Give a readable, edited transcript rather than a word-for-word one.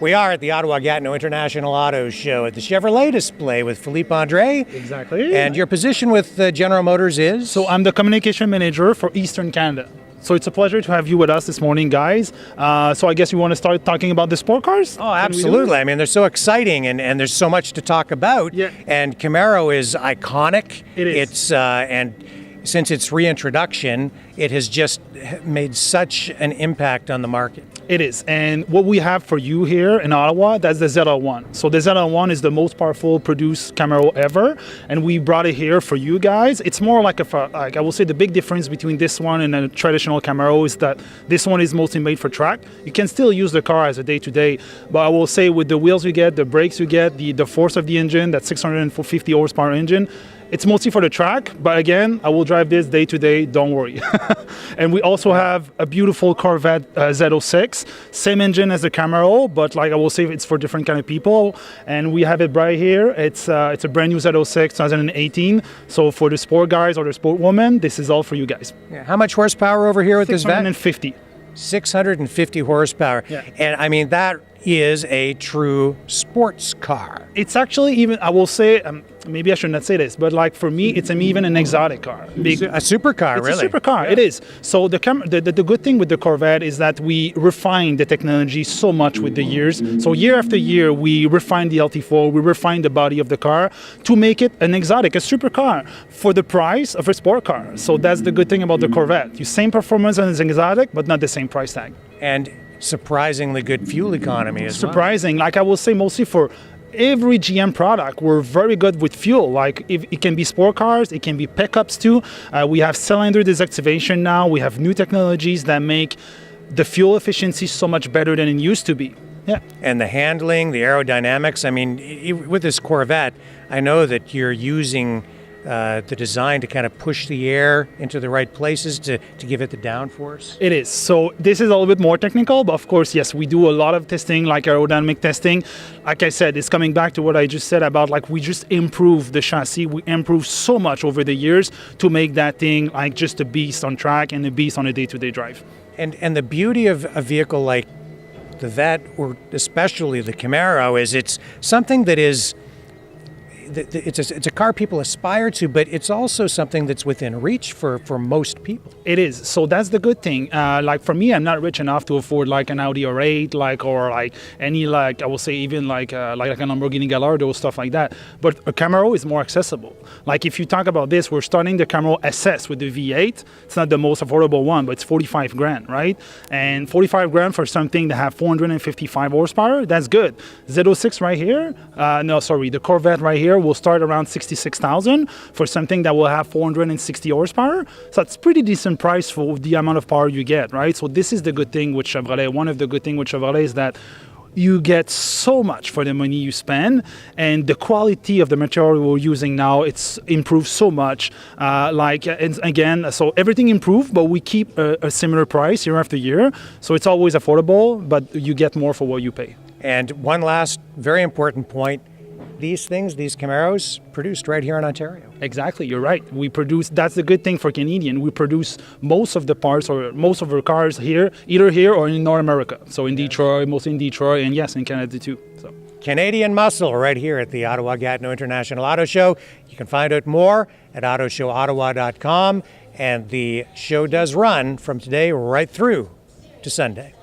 We are at the Ottawa International Auto Show at the Chevrolet display with Phillipe Andre. Exactly. And your position with General Motors is? So I'm the communication manager for Eastern Canada. So it's a pleasure to have you with us this morning, guys. So I guess you want to start talking about the sport cars? Oh, absolutely. I mean, they're so exciting and there's so much to talk about. Yeah. And Camaro is iconic. It is. It's, and since its reintroduction, it has just made such an impact on the market. It is. And what we have for you here in Ottawa, that's the ZL1. So the ZL1 is the most powerful produced Camaro ever. And we brought it here for you guys. It's more like I will say the big difference between this one and a traditional Camaro is that this one is mostly made for track. You can still use the car as a day-to-day, but I will say with the wheels you get, the brakes you get, the force of the engine, that 650 horsepower engine, it's mostly for the track, but again, I will drive this day to day, don't worry. And we also have a beautiful Corvette Z06, same engine as the Camaro, but like I will say, it's for different kind of people. And we have it right here. It's a brand new Z06 2018. So for the sport guys or the sport women, this is all for you guys. Yeah. How much horsepower over here with this Vet? 650. 650 horsepower. Yeah. And I mean, that is a true sports car. It's actually even, I will say, maybe I should not say this, but like for me, it's even an exotic car. A supercar, it's really. It's a supercar, yeah. It is. So the good thing with the Corvette is that we refine the technology so much with the years. So year after year, we refine the LT4, we refine the body of the car to make it an exotic, a supercar for the price of a sport car. So that's the good thing about the Corvette. You same performance as an exotic, but not the same price tag. And surprisingly good fuel economy as well. Surprising. Like I will say mostly for every GM product, we're very good with fuel. Like if it can be sport cars, it can be pickups too. We have cylinder desactivation now. We have new technologies that make the fuel efficiency so much better than it used to be. Yeah. And the handling, the aerodynamics. I mean, with this Corvette, I know that you're using the design to kind of push the air into the right places to give it the downforce? It is. So this is a little bit more technical, but of course, yes, we do a lot of testing, like aerodynamic testing. Like I said, it's coming back to what I just said about like we just improve the chassis. We improve so much over the years to make that thing like just a beast on track and a beast on a day-to-day drive. And the beauty of a vehicle like the Vet, or especially the Camaro, is it's something that is it's a car people aspire to, but it's also something that's within reach for most people. It is. So that's the good thing. Like for me, I'm not rich enough to afford like an Audi R8, or any I will say even like a Lamborghini Gallardo, stuff like that. But a Camaro is more accessible. Like if you talk about this, we're starting the Camaro SS with the V8. It's not the most affordable one, but it's 45 grand, right? And 45 grand for something that have 455 horsepower, that's good. Z06 right here, the Corvette right here will start around 66,000 for something that will have 460 horsepower. So that's pretty decent price for the amount of power you get, right? So this is the good thing with Chevrolet. One of the good things with Chevrolet is that you get so much for the money you spend, and the quality of the material we're using now, it's improved so much. And again, so everything improved, but we keep a similar price year after year. So it's always affordable, but you get more for what you pay. And one last very important point. These Camaros, produced right here in Ontario. Exactly, you're right. We produce, that's the good thing for Canadian. We produce most of the parts or most of our cars here, either here or in North America. So in Detroit, mostly in Detroit, and yes, in Canada too. So Canadian muscle right here at the Ottawa International Auto Show. You can find out more at autoshowottawa.com. And the show does run from today right through to Sunday.